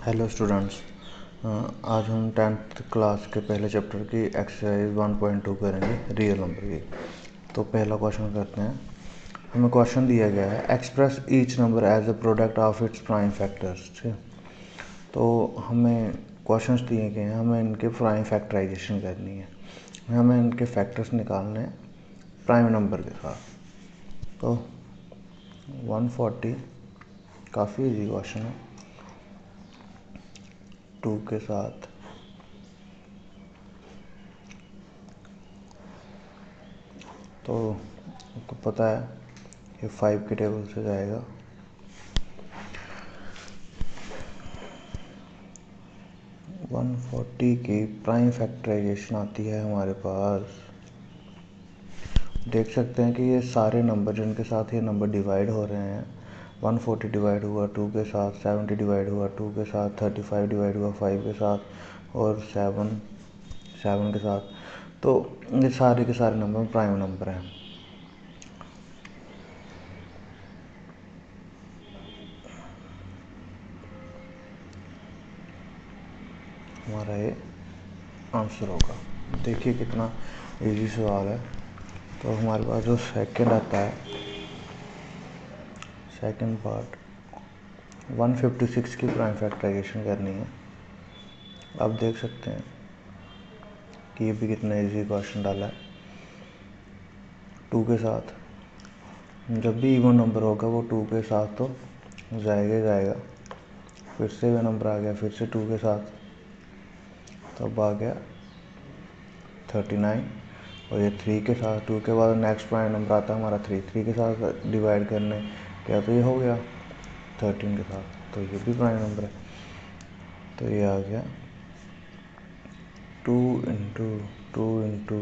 Hello students. आज हम 10th class के पहले चैप्टर की एक्सरसाइज 1.2 करेंगे रियल नंबर की। तो पहला क्वेश्चन करते हैं। हमें क्वेश्चन दिया गया है express each number as a product of its prime factors. तो हमें क्वेश्चंस दिए गए हैं, हमें इनके प्राइम फैक्टराइजेशन करनी है, हमें इनके फैक्टर्स निकालने हैं प्राइम नंबर के साथ। तो 140 काफ़ी इजी क्वेश्चन है। 2 के साथ तो पता है ये 5 के टेबल से जाएगा। 140 की प्राइम फैक्टराइजेशन आती है हमारे पास। देख सकते हैं कि ये सारे नंबर जिनके साथ ये नंबर डिवाइड हो रहे हैं, 140 डिवाइड हुआ 2 के साथ, 70 डिवाइड हुआ 2 के साथ, 35 डिवाइड हुआ 5 के साथ और 7 के साथ। तो ये सारे के सारे नंबर प्राइम नंबर हैं। हमारा ये आंसर होगा। देखिए कितना इजी सवाल है। तो हमारे पास जो सेकंड आता है, सेकंड पार्ट 156 की प्राइम फैक्टराइजेशन करनी है। आप देख सकते हैं कि ये भी कितना इजी क्वेश्चन डाला है। 2 के साथ जब भी इवन नंबर होगा वो 2 के साथ तो जाएगा ही जाएगा। फिर से वो नंबर आ गया, फिर से 2 के साथ, तब आ गया 39। और ये 3 के साथ, 2 के बाद नेक्स्ट प्राइम नंबर आता है हमारा 3 के साथ डिवाइड करने क्या, तो ये हो गया 13 के साथ, तो ये भी प्राइम नंबर है। तो ये आ गया 2 इंटू 2 इंटू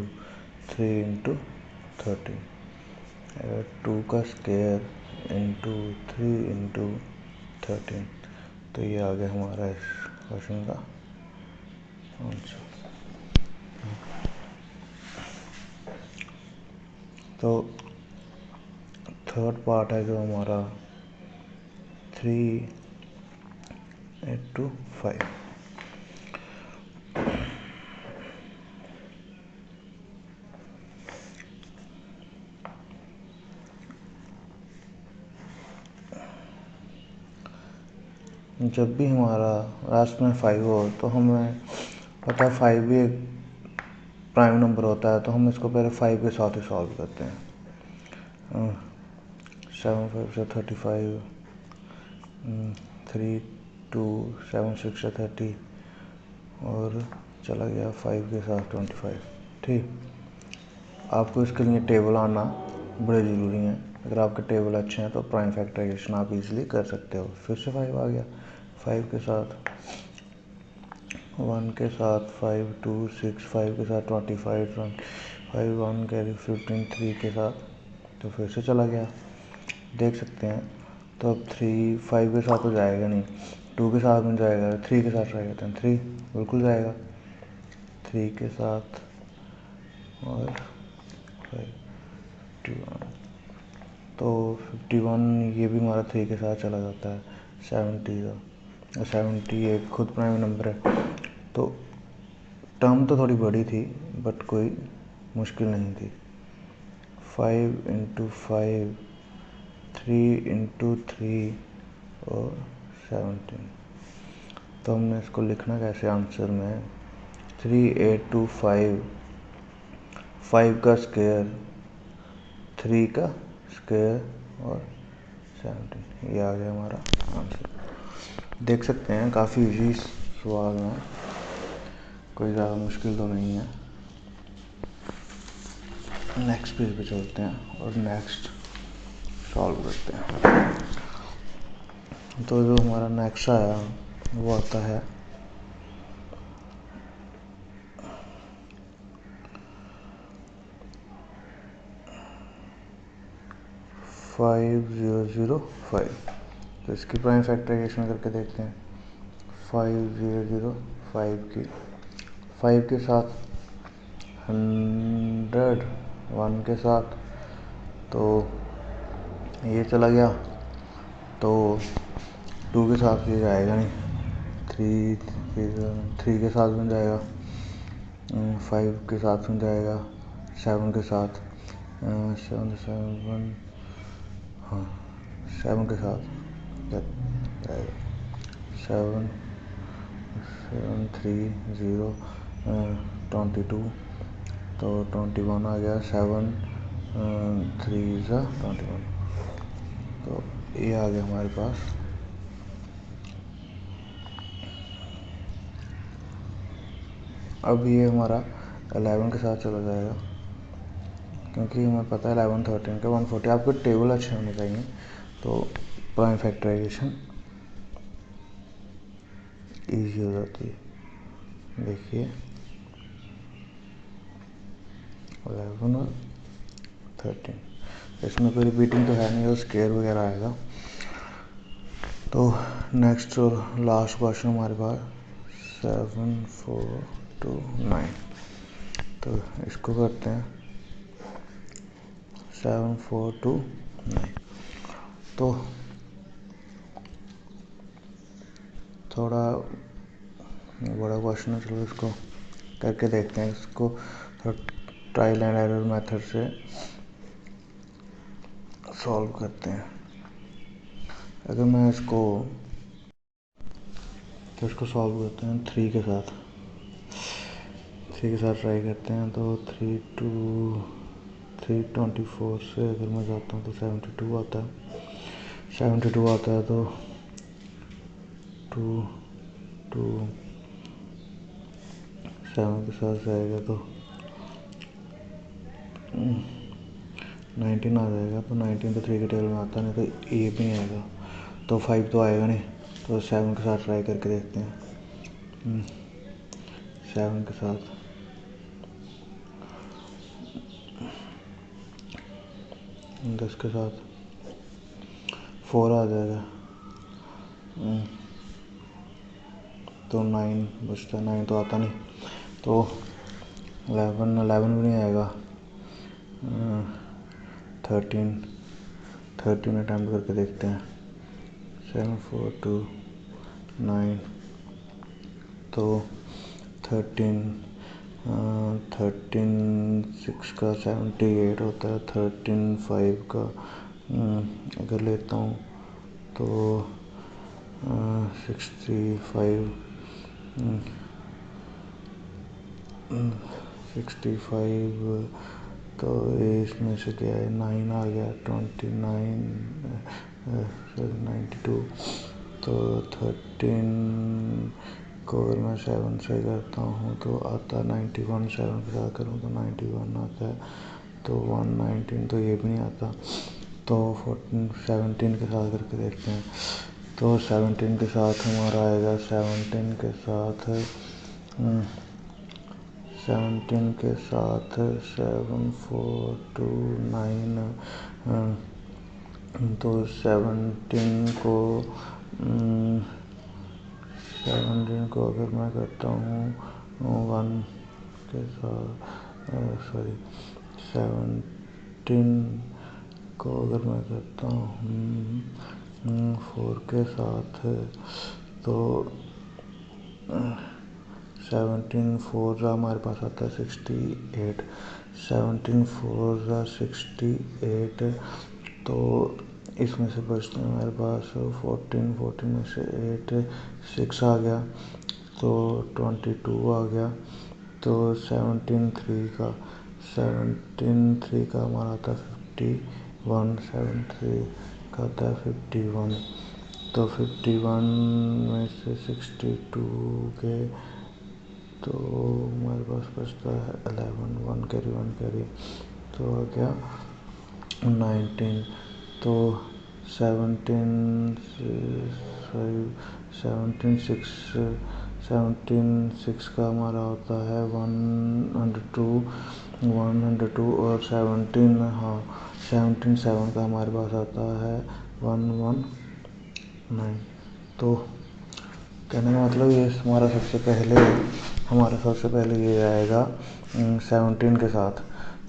3 इंटू 13। अगर 2 का स्क्वायर इंटू 3 इंटू 13, तो ये आ गया हमारा इस क्वेश्चन का आंसर। तो थर्ड पार्ट है जो हमारा 3 into 5। जब भी हमारा लास्ट में 5 हो तो हमें पता है 5 भी एक प्राइम नंबर होता है, तो हम इसको पहले 5 के साथ ही सॉल्व करते हैं। 7 5 से 35, 3 2 7 6 से 30 और चला गया 5 के साथ 25। ठीक, आपको इसके लिए टेबल आना बड़े ज़रूरी हैं। अगर आपके टेबल अच्छे हैं तो प्राइम फैक्टराइजेशन आप इजीली कर सकते हो। फिर से 5 आ गया, 5 के साथ, 1 के साथ 5 2 6, 5 के साथ 25 5 1 कैरी 15 3 के साथ, तो फिर से चला गया। देख सकते हैं। तो अब 3 5 के साथ तो जाएगा नहीं, 2 के साथ में जाएगा, 3 के साथ ट्राई करते हैं। 3 बिल्कुल जाएगा, 3 के साथ और 51, तो 51 ये भी हमारा 3 के साथ चला जाता है। 70 का 70 एक खुद प्राइम नंबर है। तो टर्म तो थोड़ी बड़ी थी बट कोई मुश्किल नहीं थी। 5 इंटू 5, 3 इंटू 3 और 17। तो हमने इसको लिखना कैसे आंसर में, 3825, 5 का स्क्वायर, 3 का स्क्वायर और 17, ये आ गया हमारा आंसर। देख सकते हैं काफ़ी इजी सवाल है, कोई ज़्यादा मुश्किल तो नहीं है। नेक्स्ट पेज पे चलते हैं और नेक्स्ट सॉल्व करते हैं। तो जो हमारा नेक्स्ट आया वो आता है 5005। तो इसकी प्राइम फैक्टराइजेशन करके देखते हैं। 5005 की 5 के साथ 100, 1 के साथ, तो ये चला गया, तो 2 के साथ ये जाएगा नहीं, थ्री के साथ बन जाएगा, 5 के साथ बन जाएगा, 7 के साथ, 7 हाँ 7 के साथ जाएगा, 7 7 3 0 22, तो 21 आ गया, 7 3 21, तो ये आ गया हमारे पास। अब ये हमारा 11 के साथ चला जाएगा, क्योंकि हमें पता है 11 13 का 140। आपको टेबल अच्छे होने चाहिए, तो प्राइम फैक्टराइजेशन ईजी हो जाती है। देखिए 11 और 13, इसमें कोई रिपीटिंग तो है नहीं, और स्केयर वगैरह आएगा। तो नेक्स्ट और लास्ट क्वेश्चन हमारे पास 7 4 2 9, तो इसको करते हैं 7 4 2 9। तो थोड़ा बड़ा क्वेश्चन है, चलो इसको करके देखते हैं। इसको ट्रायल एंड एरर मेथड से सॉल्व करते हैं। अगर मैं इसको सॉल्व करते हैं 3 के साथ ट्राई करते हैं, तो 324 से अगर मैं जाता हूँ तो 72 आता है, 72 आता है, तो 2 2 7 के साथ जाएगा तो 19 आ जाएगा। तो 19 तो 3 के टेबल में आता नहीं, तो ये भी नहीं आएगा, तो 5 तो आएगा नहीं। तो 7 के साथ ट्राई करके देखते हैं। 7 के साथ 10 के साथ 4 आ जाएगा, तो 9 बचता है, 9 तो आता नहीं, तो 11 भी नहीं आएगा। 13 अटैम्प्ट करके देखते हैं। 7 4 2 9, तो 13 6 का 78 होता है, 13 5 का अगर लेता हूँ तो 65 तो इसमें से क्या है, 9 आ गया, 29 92, तो 13 को अगर मैं 7 से करता हूँ तो आता है 91, 7 के साथ करूँ तो 91 आता है, तो 119, तो ये भी नहीं आता। तो 17 के साथ करके देखते हैं। तो 17 के साथ हमारा आएगा, 17 के साथ 7 4 2 9, तो 17 को अगर मैं करता हूँ 1 के साथ, 17 को अगर मैं करता हूँ 4 के साथ, तो 17 4 हमारे पास आता है 68, 17 4 68, तो इसमें से बचते हैं हमारे पास 14 में से 8 6 आ गया, तो 22 आ गया। तो 17 3 का हमारा आता है 51, 73 का आता है 51, तो 51 में से 62 के, तो हमारे पास बचता है 11, 1 कैरी, तो आ गया 19, तो 17 6 का हमारा होता है 102, और 17 7 का हमारे पास आता है 119। तो कहने का मतलब ये हमारा सबसे पहले ये आएगा 17 के साथ।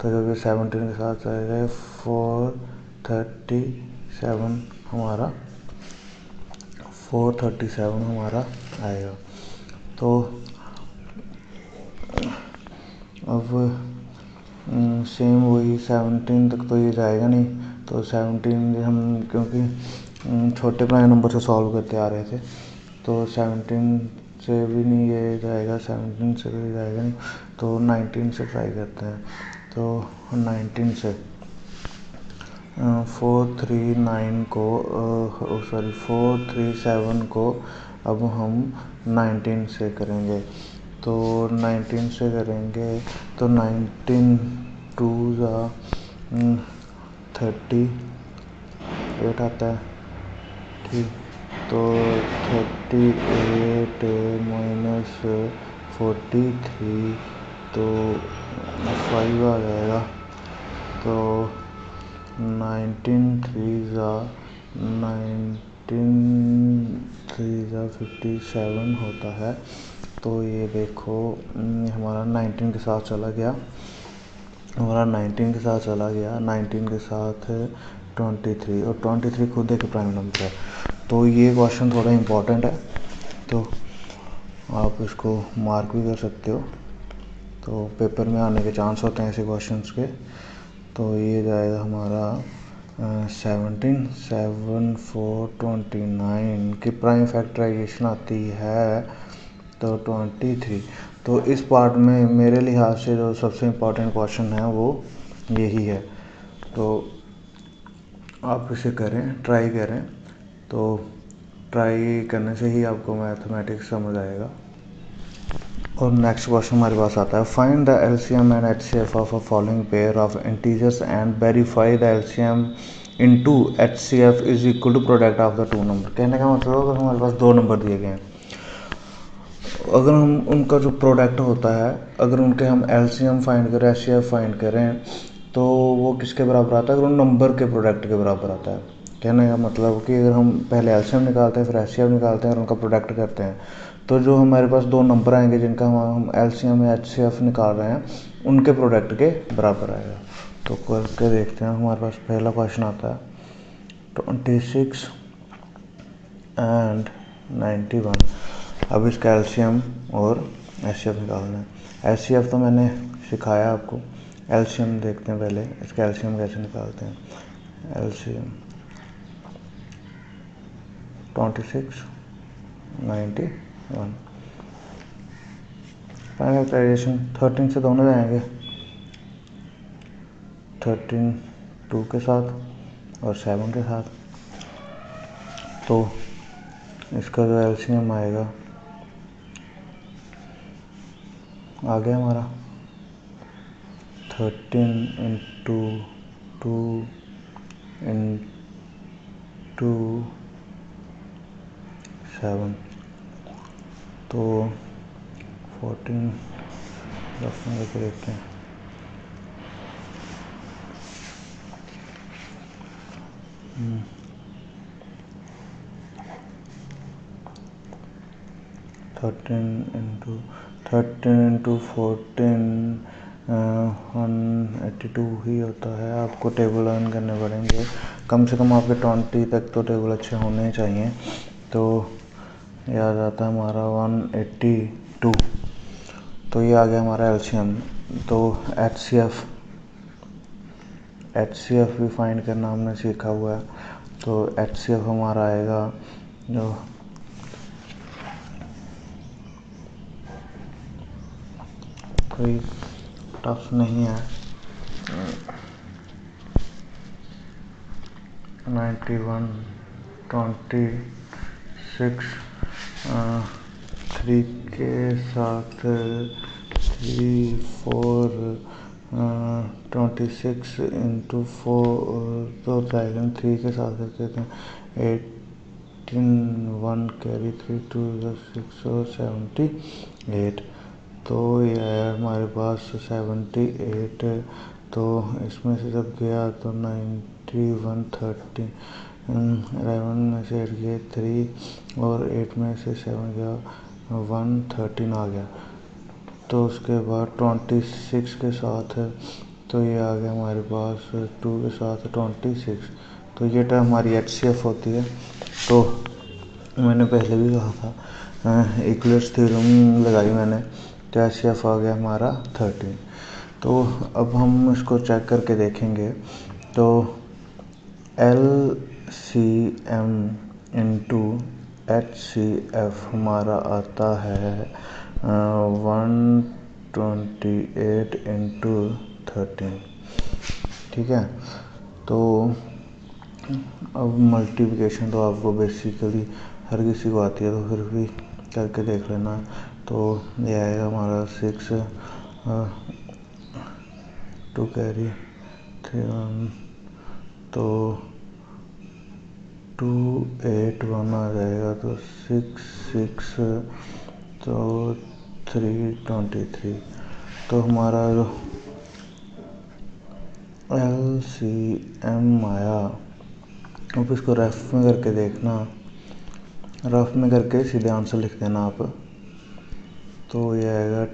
तो जब ये 17 के साथ आएगा 437 हमारा 437 हमारा आएगा। तो अब सेम वही 17 तक तो ये जाएगा नहीं, तो 17 हम क्योंकि छोटे प्राइम नंबर से सॉल्व करते आ रहे थे, तो 17 से भी नहीं ये जाएगा, 17 से भी जाएगा नहीं, तो 19 से ट्राई करते हैं। तो 19 से 437 को अब हम 19 से करेंगे। तो 19 से करेंगे तो 19 2 38 आता है, ठीक। तो 38 माइनस 43 तो 5 आ जाएगा। तो 19 3 57 होता है। तो ये देखो हमारा 19 के साथ चला गया, 19 के साथ 23, और 23 खुद एक प्राइम नंबर है। तो ये क्वेश्चन थोड़ा इम्पोर्टेंट है, तो आप इसको मार्क भी कर सकते हो, तो पेपर में आने के चांस होते हैं ऐसे क्वेश्चंस के। तो ये जाएगा हमारा 17 7 4 29 की प्राइम फैक्टराइजेशन आती है तो 23। तो इस पार्ट में मेरे लिहाज से जो सबसे इम्पोर्टेंट क्वेश्चन है वो यही है। तो आप इसे करें, ट्राई करें, तो ट्राई करने से ही आपको मैथमेटिक्स समझ आएगा। और नेक्स्ट क्वेश्चन हमारे पास आता है, find the LCM and HCF of a following pair of integers and verify the LCM into HCF is equal to product of the two number. कहने का मतलब अगर हमारे पास दो नंबर दिए गए हैं, अगर हम उनका जो प्रोडक्ट होता है, अगर उनके हम एलसीएम फाइंड करें, एचसीएफ फाइंड करें, तो वो किसके बराबर आता है? अगर उन नंबर के प्रोडक्ट के बराबर आता है। कहने का मतलब कि अगर हम पहले एलसीएम निकालते हैं, फिर एचसीएफ निकालते हैं और उनका प्रोडक्ट करते हैं, तो जो हमारे पास दो नंबर आएंगे जिनका हम एलसीएम या एचसीएफ निकाल रहे हैं, उनके प्रोडक्ट के बराबर आएगा। तो करके देखते हैं। हमारे पास पहला क्वेश्चन आता है 26 एंड 91। अब इसका एलसीएम और एचसीएफ निकालना है। एचसीएफ तो मैंने सिखाया आपको, एलसीएम देखते हैं पहले, इसका एलसीएम कैसे निकालते हैं। एलसीएम 26 91 प्राइम फैक्टराइजेशन 13 से दोनों जाएंगे, 13 2 के साथ और 7 के साथ। तो इसका जो एलसीएम आएगा, आ गया हमारा 13 इंटू 2 इंटू 7, तो 14 रफ में करके देखते हैं। थर्टीन इंटू 14 182 ही होता है। आपको टेबल लर्न करने पड़ेंगे, कम से कम आपके 20 तक तो टेबल अच्छे होने चाहिए। तो याद आता है हमारा 182। तो ये आ गया हमारा एलसीएम। तो एचसीएफ भी फाइंड करना हमने सीखा हुआ है। तो एचसीएफ हमारा आएगा जो कोई टफ नहीं है, 91 26 3 के साथ 3 4 26 इंटू 4 तो जाएगा, 3 के साथ करते हैं 18 1 कैरी 3 2 6 और 78। तो ये है हमारे पास 78। तो इसमें से जब गया तो 91 30 11 में से 8 गया 3 और 8 में से 7 गया 113 आ गया। तो उसके बाद 26 के साथ है, तो ये आ गया हमारे पास 2 के साथ 26। तो ये टर्म हमारी एचसीएफ होती है। तो मैंने पहले भी कहा था, इक्वलेट्स थ्योरम लगाई मैंने, तो HCF आ गया हमारा 13। तो अब हम इसको चेक करके देखेंगे। तो LCM इंटू HCF हमारा आता है 128 इंटू 13। ठीक है, तो अब मल्टीप्लिकेशन तो आपको बेसिकली हर किसी को आती है, तो फिर भी करके देख लेना। तो ये आएगा हमारा 6 2 कैरी 3 1, तो 2 8 1 आ जाएगा, तो 6 6, तो 3 23। तो हमारा जो LCM आया, अब इसको रफ में करके देखना, रफ में करके सीधे आंसर लिख देना आप। तो ये आएगा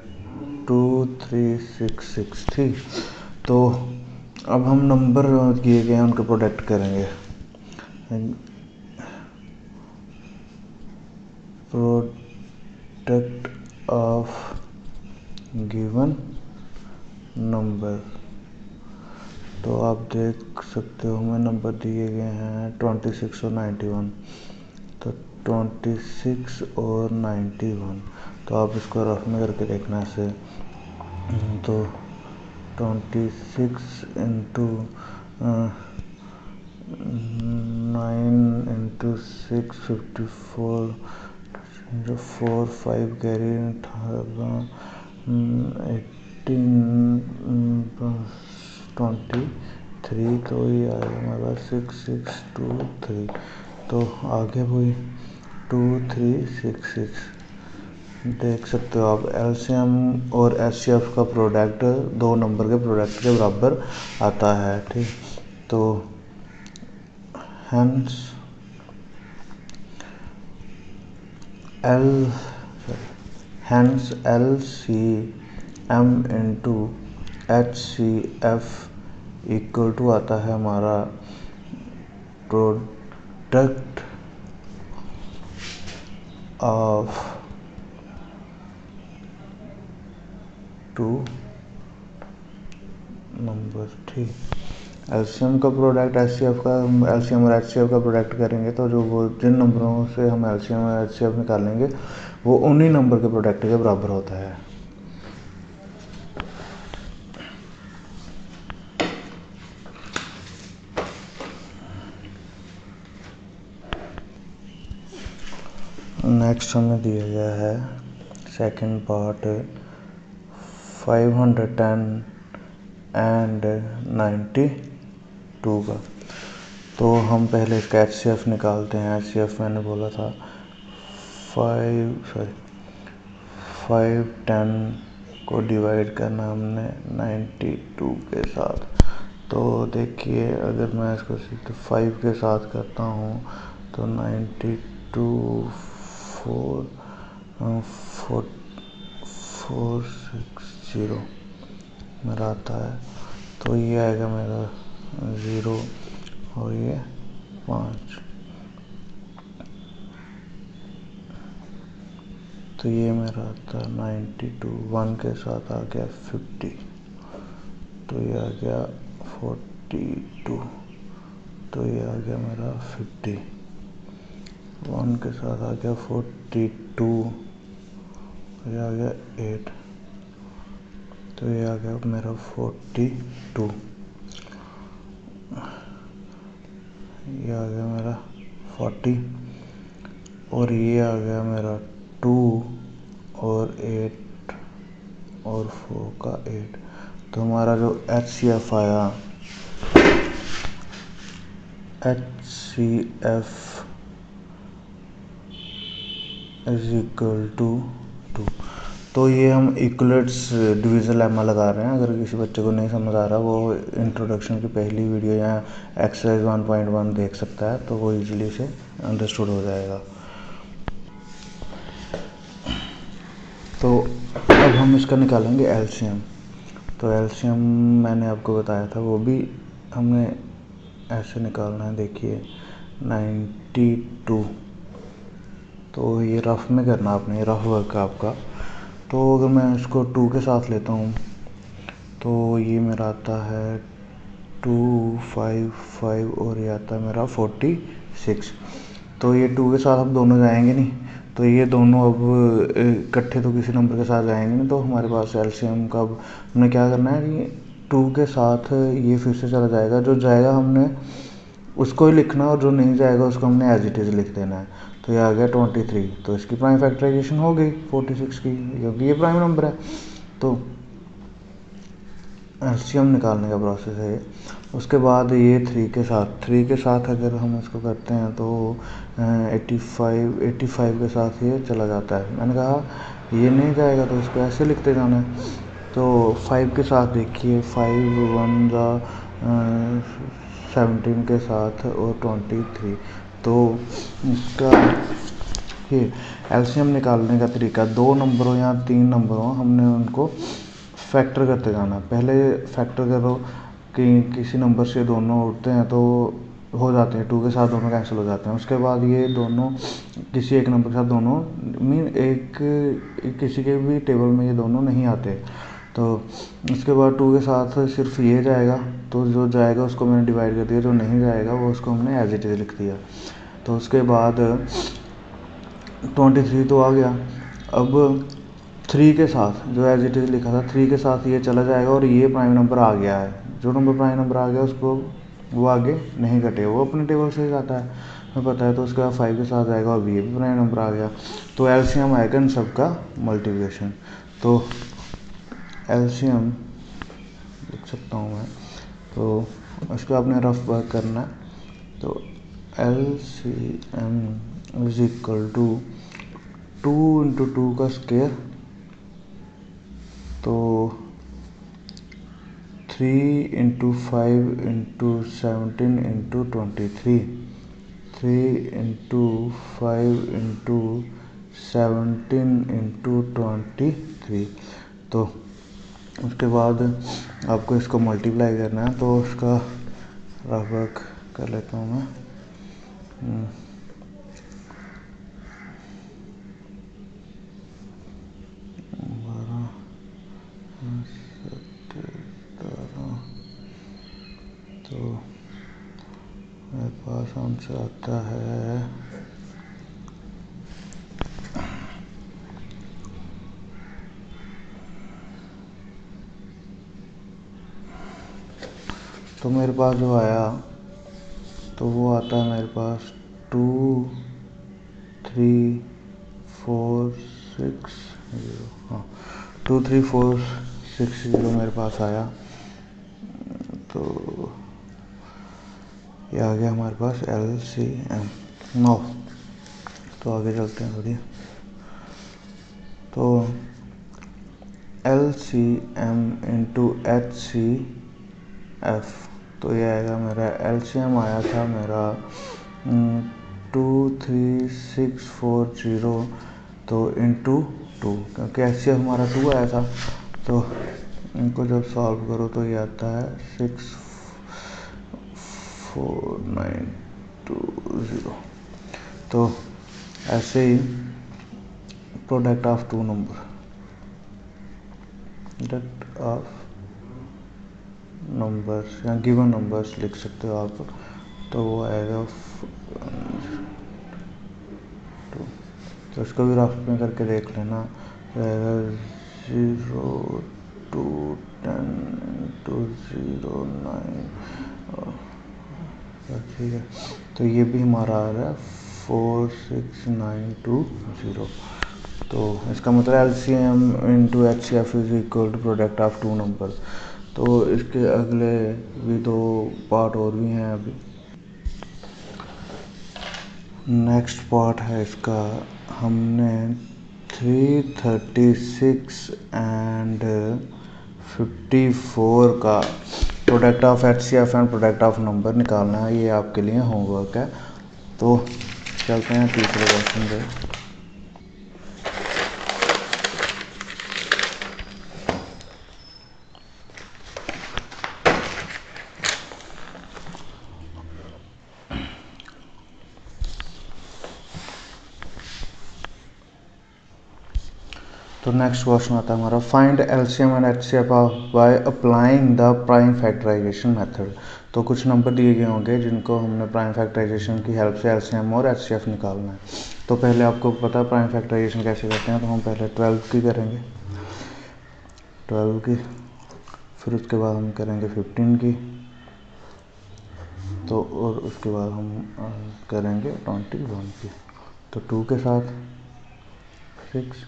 2366। ठीक, तो अब हम नंबर दिए गए हैं उनके प्रोडक्ट करेंगे। प्रोडक्ट ऑफ गिवन नंबर, तो आप देख सकते हो हमें नंबर दिए गए हैं 26 और 91। तो 26 और 91, तो आप इसको रफ में करके देखना ऐसे। तो 26 इंटू 9 इंटू 6 54, 4 5 कैरी 18 23। तो ये आएगा हमारा 6623। तो आगे वही 2366 देख सकते हो आप। LCM और HCF का प्रोडक्ट दो नंबर के प्रोडक्ट के बराबर आता है। ठीक, तो hence LCM into HCF equal to आता है हमारा प्रोडक्ट ऑफ टू नंबर। ठीक, LCM का प्रोडक्ट HCF का, LCM और HCF का प्रोडक्ट करेंगे तो जो वो जिन नंबरों से हम LCM और HCF निकालेंगे वो उन्हीं नंबर के प्रोडक्ट के बराबर होता है। नेक्स्ट हमें दिया गया है सेकंड पार्ट 510 एंड 92 का। तो हम पहले इसका HCF निकालते हैं। HCF मैंने बोला था 510 को डिवाइड करना हमने 92 के साथ। तो देखिए अगर मैं इसको सीधे 5 के साथ करता हूँ तो 92 460 मेरा आता है। तो ये आएगा मेरा 0 और ये 5। तो ये मेरा आता है 92, 1 के साथ आ गया 50, तो ये आ गया 42, तो ये आ गया मेरा 50, 1 के साथ आ गया 42, ये आ गया 8, तो ये आ गया मेरा 42, ये आ गया मेरा 40, और ये आ गया मेरा 2 और 8 और 4 का 8। तो हमारा जो HCF आया, HCF इज इक्वल टू 2। तो ये हम इक्वलेट्स डिवीजन लेमा लगा रहे हैं। अगर किसी बच्चे को नहीं समझ आ रहा वो इंट्रोडक्शन की पहली वीडियो या एक्सरसाइज 1.1 देख सकता है, तो वो इजीली से अंडरस्टूड हो जाएगा। तो अब हम इसका निकालेंगे LCM। तो LCM मैंने आपको बताया था, वो भी हमने ऐसे निकालना है। देखिए 92 तो ये रफ में करना आपने, रफ वर्क है आपका। तो अगर मैं इसको 2 के साथ लेता हूँ तो ये मेरा आता है 255 और ये आता है मेरा 46। तो ये 2 के साथ अब दोनों जाएंगे नहीं, तो ये दोनों अब इकट्ठे तो किसी नंबर के साथ जाएंगे नहीं। तो हमारे पास एलसीएम का अब हमें क्या करना है कि 2 के साथ ये फिर से चला जाएगा, जो जाएगा हमने उसको ही लिखना और जो नहीं जाएगा उसको हमने एज इट इज़ लिख देना है। तो ये आ गया 23, तो इसकी प्राइम फैक्टराइजेशन हो गई 46 की, क्योंकि ये प्राइम नंबर है। तो एलसीएम निकालने का प्रोसेस है ये। उसके बाद ये 3 के साथ अगर हम इसको करते हैं तो 85 के साथ ये चला जाता है। मैंने कहा ये नहीं जाएगा तो इसको ऐसे लिखते जाना है। तो 5 के साथ देखिए, 5 1 17 के साथ और 23। तो इसका ये एलसीएम निकालने का तरीका, 2 नंबरों या 3 नंबरों हमने उनको फैक्टर करते जाना। पहले फैक्टर करो कि किसी नंबर से दोनों उठते हैं तो हो जाते हैं, 2 के साथ दोनों कैंसिल हो जाते हैं। उसके बाद ये दोनों किसी एक नंबर के साथ दोनों किसी के भी टेबल में ये दोनों नहीं आते। तो उसके बाद 2 के साथ सिर्फ ये जाएगा, तो जो जाएगा उसको मैंने डिवाइड कर दिया, जो नहीं जाएगा वो उसको हमने एज इट इज़ लिख दिया। तो उसके बाद 23 तो आ गया। अब 3 के साथ जो एज इट इज़ लिखा था, 3 के साथ ये चला जाएगा और ये प्राइम नंबर आ गया है। जो नंबर प्राइम नंबर आ गया उसको वो आगे नहीं घटेगा, वो अपने टेबल से ही जाता है, हमें पता है। तो उसके बाद 5 के साथ जाएगा और ये भी प्राइम नंबर आ गया। तो एलसीएम आएगा इन सबका मल्टीप्लिकेशन। तो एलसीएम लिख सकता हूँ मैं, तो उस पर आपने रफ वर्क करना है। तो LCM is equal to 2 into 2 का स्क्वायर, तो 3 into 5 into 17 into 23, 3 into 5 into 17 into 23। तो उसके बाद आपको इसको मल्टीप्लाई करना है, तो उसका रफ वर्क कर लेता हूँ मैं। तो मेरे पास आंसर आता है तो मेरे पास जो आया तो वो आता है मेरे पास 2 3 4 6 0, हाँ 2 3 4 6 0 मेरे पास आया। तो ये आ गया हमारे पास LCM 9। तो आगे चलते हैं थोड़ी। तो LCM इंटू HCF, तो ये आएगा मेरा LCM आया था मेरा 23640, तो इंटू 2, क्योंकि HCF हमारा 2 आया था। तो इनको जब सॉल्व करो तो ये आता है 64920। तो ऐसे ही product of 2 number, product of numbers या गिवन नंबर्स लिख सकते हो आप। तो वो आएगा 2। तो इसको भी रफ में करके देख लेना, तो आएगा 0 2 10 2 0 9, ठीक है। तो ये भी हमारा आ रहा है 46920। तो इसका मतलब LCM into HCF is equal to product of 2 number. तो इसके अगले भी 2 पार्ट और भी हैं अभी। नेक्स्ट पार्ट है इसका, हमने 336 एंड 54 का product of HCF and product of number निकालना है। ये आपके लिए होमवर्क है। तो चलते हैं तीसरे क्वेश्चन पे। तो नेक्स्ट क्वेश्चन आता है हमारा, find LCM and HCF by applying the prime factorisation method. तो कुछ नंबर दिए गए होंगे जिनको हमने प्राइम फैक्टराइजेशन की हेल्प से एलसीएम और एचसीएफ निकालना है। तो पहले आपको पता है प्राइम फैक्टराइजेशन कैसे करते हैं, तो हम पहले 12 की करेंगे, 12 की, फिर उसके बाद हम करेंगे 15 की, तो और उसके बाद हम करेंगे 21 की। तो 2 के साथ 6,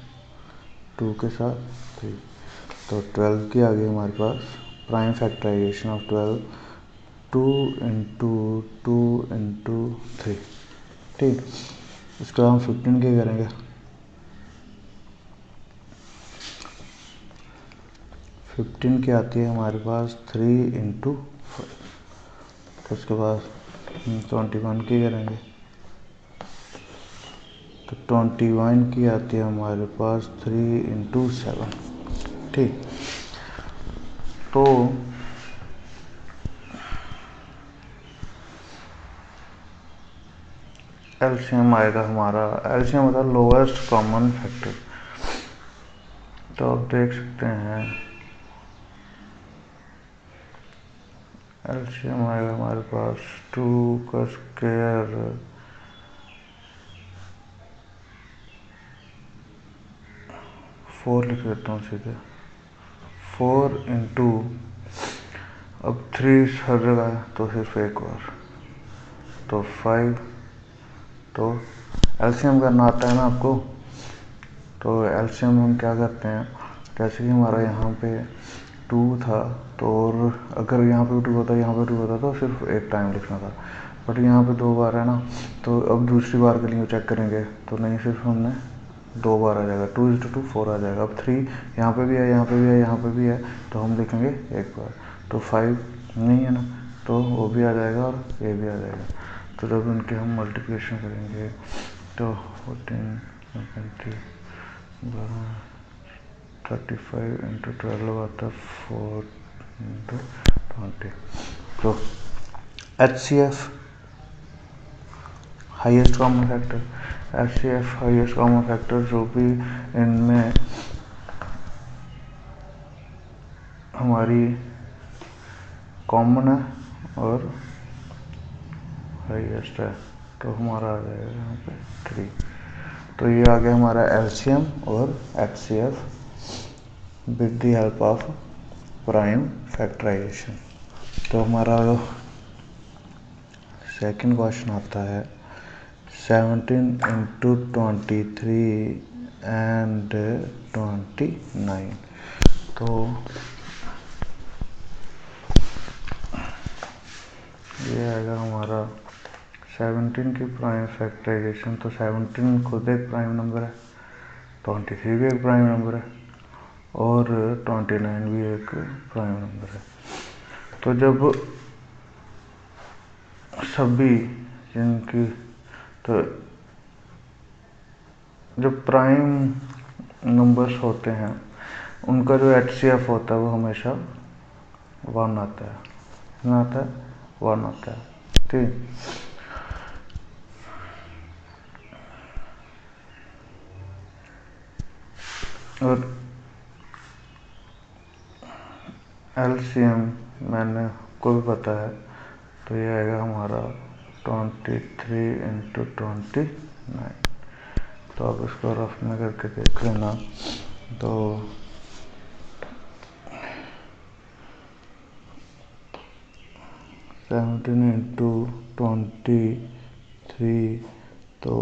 2 के साथ 3, तो 12 की आ गई हमारे पास prime factorization of 12, 2 into 2 into 3, ठीक। इसके बाद हम 15 की करेंगे, 15 की आती है हमारे पास 3 इंटू 5, तो उसके बाद 21 की करेंगे, तो 21 की आती है हमारे पास 3 इंटू 7, ठीक। तो एलसीएम आएगा हमारा, एलसीएम होता है लोएस्ट कॉमन फैक्टर। तो आप देख सकते हैं एलसीएम आएगा हमारे पास 2 का स्क्वायर 4 लिख देता हूँ सीधे, 4 इंटू, अब 3 हर जगह है तो सिर्फ एक बार, तो 5, तो एलसीएम करना आता है ना आपको। तो एलसीएम हम क्या करते हैं, जैसे कि हमारा यहाँ पे 2 था, तो और अगर यहाँ पे 2 होता, यहाँ पे 2 होता तो सिर्फ एक टाइम लिखना था, बट यहाँ पे 2 बार है ना, तो अब दूसरी बार के लिए चेक करेंगे तो नहीं, सिर्फ हमने 2 बार आ जाएगा, 2:2 4 आ जाएगा। अब 3 यहाँ पे भी है, यहाँ पे भी है, यहाँ पे भी है, तो हम लिखेंगे एक बार, तो 5 नहीं है ना, तो वो भी आ जाएगा और ये भी आ जाएगा। तो जब इनके हम मल्टीप्लिकेशन करेंगे तो 14 20 35 इंटू 12 आता है 4 इंटू 20। तो HCF highest common factor, HCF highest common factor जो भी इनमें हमारी कॉमन है और हाईएस्ट है, तो हमारा आ जाएगा यहाँ पे 3। तो ये आ गया हमारा एलसीएम और HCF with the help of prime factorisation. तो हमारा सेकंड क्वेश्चन आता है 17 इंटू 23 एंड 29। तो ये आएगा हमारा 17 की प्राइम फैक्टराइजेशन। तो 17 खुद एक प्राइम नंबर है, 23 भी एक प्राइम नंबर है और 29 भी एक प्राइम नंबर है। तो जब सभी जिनकी, तो जब प्राइम नंबर्स होते हैं उनका जो HCF होता है वो हमेशा 1 आता है, कितना आता है, 1 आता है, ठीक। और LCM मैंने को भी पता है, तो ये आएगा हमारा 23 इंटू 29। तो आप इसको रफ में करके देख लेना। तो 17 इंटू 23, तो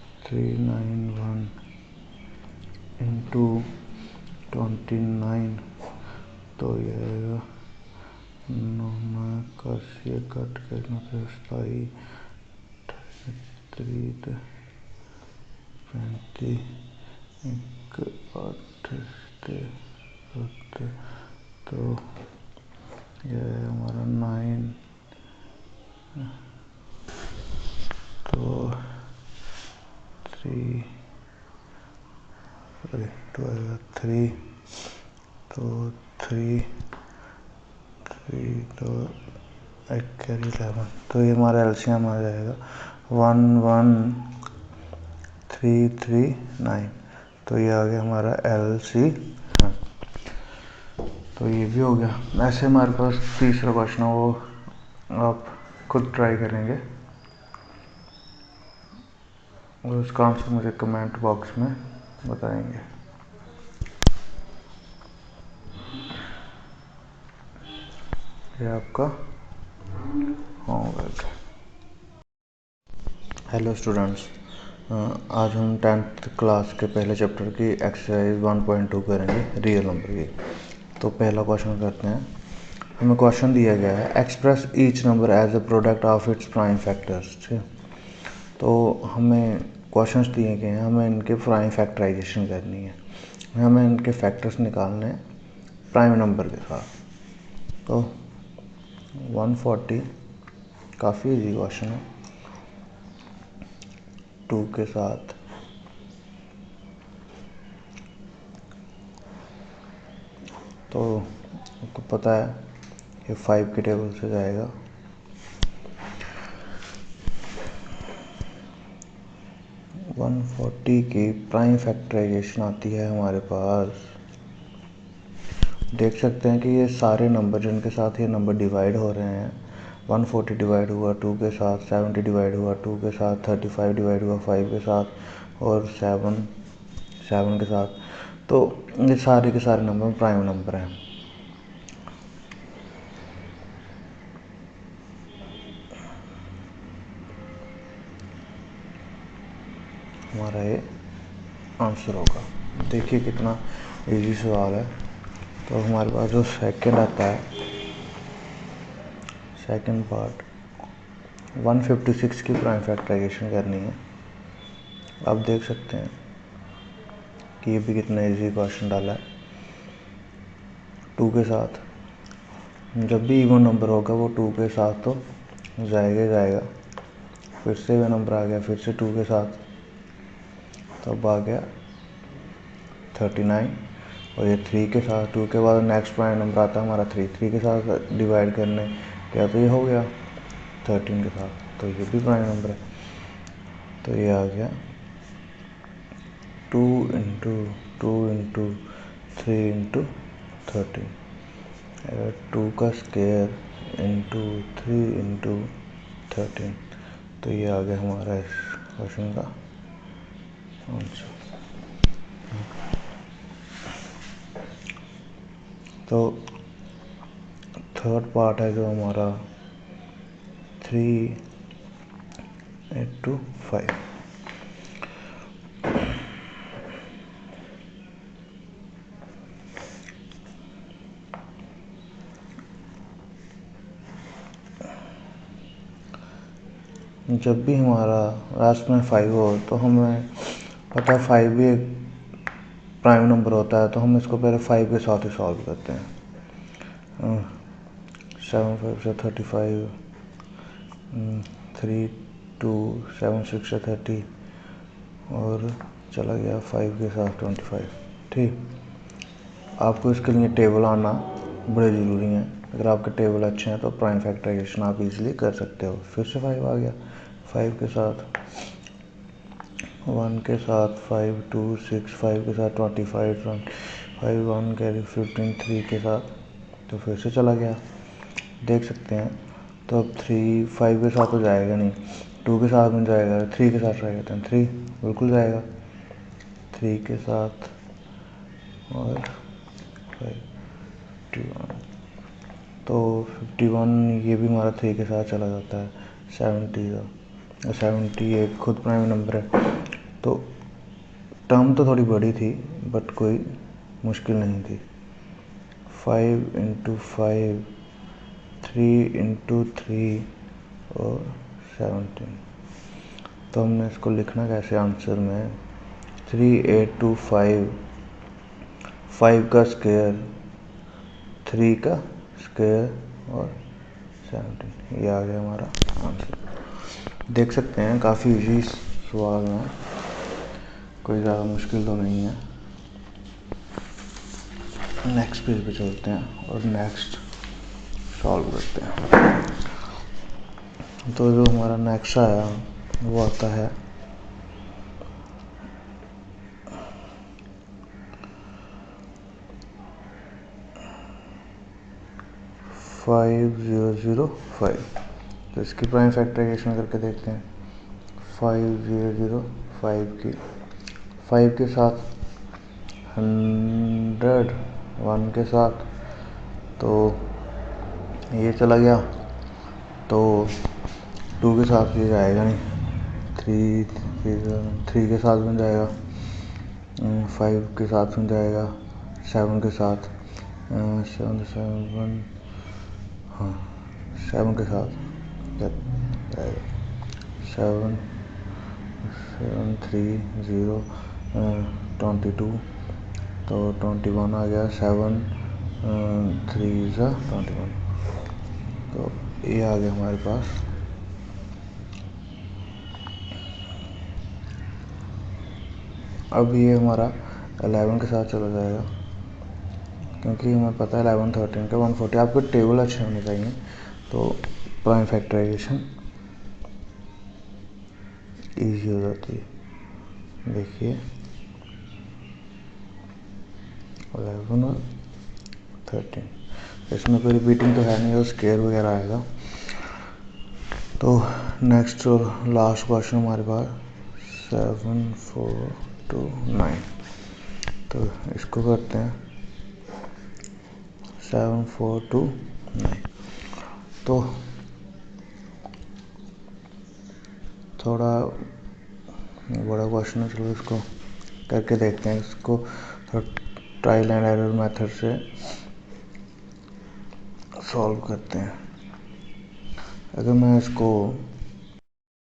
391 इंटू 29, तो ये आएगा 9 81 कट करना था 27 35 1 8 7, तो ये हमारा 9, तो 3 टू आएगा 3, तो 3 तो एक कैरी 11, तो ये हमारा एलसीएम आ जाएगा 11339। तो ये आ गया हमारा LCM। तो ये भी हो गया। ऐसे हमारे पास तीसरा क्वेश्चन है, वो आप खुद ट्राई करेंगे और उसका आंसर मुझे कमेंट बॉक्स में बताएंगे। ये आपका होमवर्क। हेलो स्टूडेंट्स, आज हम 10th क्लास के पहले चैप्टर की एक्सरसाइज 1.2 करेंगे, रियल नंबर की। तो पहला क्वेश्चन करते हैं। हमें क्वेश्चन दिया गया है, express each number as a product of its prime factors. ठीक है, तो हमें क्वेश्चंस दिए गए हैं, हमें इनके प्राइम फैक्टराइजेशन करनी है, हमें इनके फैक्टर्स निकालने हैं प्राइम नंबर के साथ। तो 140 काफ़ी इजी क्वेश्चन है। 2 के साथ तो आपको पता है ये 5 के टेबल से जाएगा। 140 की प्राइम फैक्टराइजेशन आती है हमारे पास, देख सकते हैं कि ये सारे नंबर जिनके साथ ये नंबर डिवाइड हो रहे हैं, 140 डिवाइड हुआ 2 के साथ, 70 डिवाइड हुआ 2 के साथ, 35 डिवाइड हुआ 5 के साथ और 7 के साथ। तो ये सारे के सारे नंबर प्राइम नंबर हैं। हमारा ये आंसर होगा। देखिए कितना इजी सवाल है। तो हमारे पास जो सेकंड आता है, सेकंड पार्ट 156 की प्राइम फैक्टराइजेशन करनी है। आप देख सकते हैं कि ये भी कितना इजी क्वेश्चन डाला है। 2 के साथ जब भी इवन नंबर होगा वो 2 के साथ तो जाएगा ही जाएगा। फिर से इवन नंबर आ गया, फिर से 2 के साथ, तब आ गया 39। और ये 3 के साथ, 2 के बाद नेक्स्ट प्राइम नंबर आता है हमारा 3 के साथ डिवाइड करने क्या, तो ये हो गया 13 के साथ, तो ये भी प्राइम नंबर है। तो ये आ गया 2 इंटू 2 इंटू 3 इंटू 13, 2 का स्क्वायर इंटू 3 इंटू 13। तो ये आ गया हमारा इस क्वेश्चन का आंसर। तो थर्ड पार्ट है जो हमारा 3825। जब भी हमारा लास्ट में 5 हो तो हमें पता है 5 भी एक प्राइम नंबर होता है, तो हम इसको पहले 5 के साथ ही सॉल्व करते हैं। 7 5 से 35, 3 2 7 6 से 30 और चला गया 5 के साथ 25। ठीक, आपको इसके लिए टेबल आना बड़े ज़रूरी हैं। अगर आपके टेबल अच्छे हैं तो प्राइम फैक्टराइजेशन आप इजीली कर सकते हो। फिर से 5 आ गया, 5 के साथ, 1 के साथ 5 2 6, 5 के साथ 25 5 1 कैरी 15, 3 के साथ, तो फिर से चला गया, देख सकते हैं। तो अब 3 5 के साथ तो जाएगा नहीं, 2 के साथ में जाएगा, 3 के साथ ट्राई करते हैं, 3 बिल्कुल जाएगा 3 के साथ और 51, तो 51 ये भी हमारा 3 के साथ चला जाता है। 70 का, 70 एक खुद प्राइम नंबर है। तो टर्म तो थोड़ी बड़ी थी बट कोई मुश्किल नहीं थी। 5 इंटू 5, 3 इंटू 3 और 17। तो हमने इसको लिखना कैसे आंसर में, 3825, 5 का स्क्वायर, 3 का स्क्वायर और 17, ये आ गया हमारा आंसर। देख सकते हैं काफ़ी इजी सवाल है, कोई ज़्यादा मुश्किल तो नहीं है। नेक्स्ट पेज पे चलते हैं और नेक्स्ट सॉल्व करते हैं। तो जो हमारा नेक्स्ट आया वो आता है 5005। तो इसकी प्राइम फैक्टराइजेशन करके देखते हैं। 5005 की 5 के साथ 100 1 के साथ, तो ये चला गया, तो 2 के साथ ये जाएगा नहीं, 3 के साथ बन जाएगा, 5 के साथ बन जाएगा, 7 के साथ, 7 हाँ 7 के साथ जाएगा, 7 3 0 22, तो 21 आ गया, 7 3 21, तो ये आ गया हमारे पास। अब ये हमारा 11 के साथ चला जाएगा, क्योंकि हमें पता है 11 13 का 140। आपके टेबल अच्छे होने चाहिए, तो प्राइम फैक्टराइजेशन ईजी हो जाती है। देखिए 11 और 13, इसमें कोई रिपीटिंग तो है नहीं, और स्केयर वगैरह आएगा। तो नेक्स्ट और लास्ट क्वेश्चन हमारे पास 7429। तो इसको करते हैं 7429। तो थोड़ा बड़ा क्वेश्चन है, चलो इसको करके देखते हैं। इसको थोड़ा ट्रायल एंड एरर मेथड से सॉल्व करते हैं। अगर मैं इसको